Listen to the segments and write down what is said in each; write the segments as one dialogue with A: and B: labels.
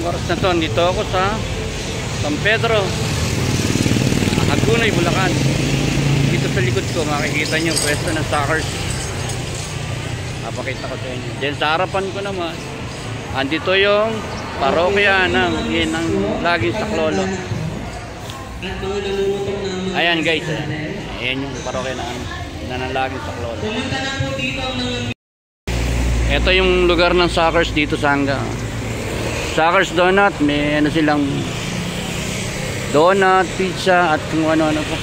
A: Oras na to, dito ako sa San Pedro, Hagonoy, Bulacan. Dito sa likod ko makikita nyo yung pwesto ng Suckers. Napakita ko sa inyo. Then sa harapan ko naman, andito yung parokya ng Laging Saklolo. Ayan guys, ayan yung parokya ng Laging Saklolo. Ito yung lugar ng Suckers dito sa hanggang Suckers Donut. May ano silang donut, pizza at kung ano-ano po.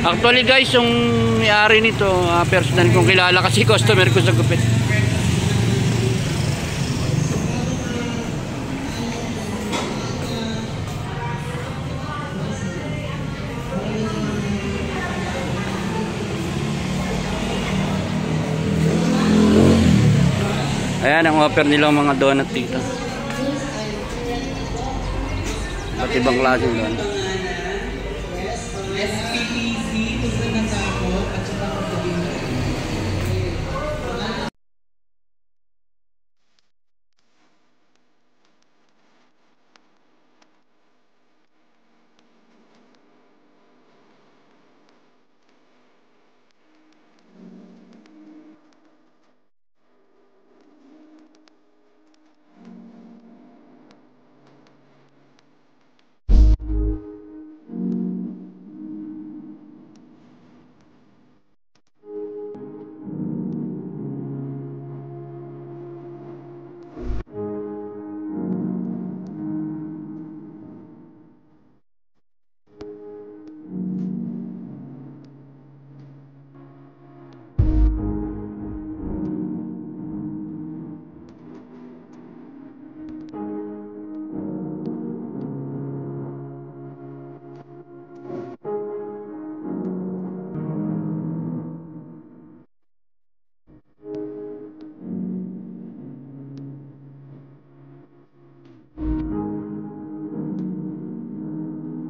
A: Actually guys, yung may-ari nito, personal kong kilala kasi customer ko sa gupit. Ayan ang offer nilang mga donut dito. Ba't ibang klaseng donut?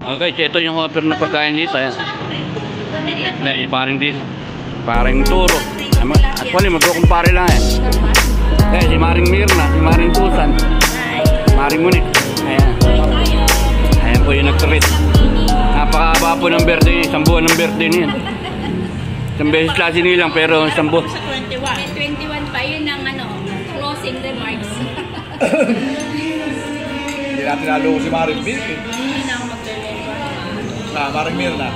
A: Okay, so ito yung offer na pagkain dito. Ayan. Parang dito. Parang turo. Actually, magkukumpare lang eh. Eh, si Maring Mirna, si Maring Tusan, Maring Munit. Ayan. Ayan po yung nag-treat. Napakaba po ng birthday niya. Isang buwan ng birthday niya. Isang beses klase nilang pero isang buwan.
B: 21 pa yun ang closing remarks.
C: Hindi natin nalo si Maring Mirna.
B: Hindi na ako magdalena.
C: Maring Mirna.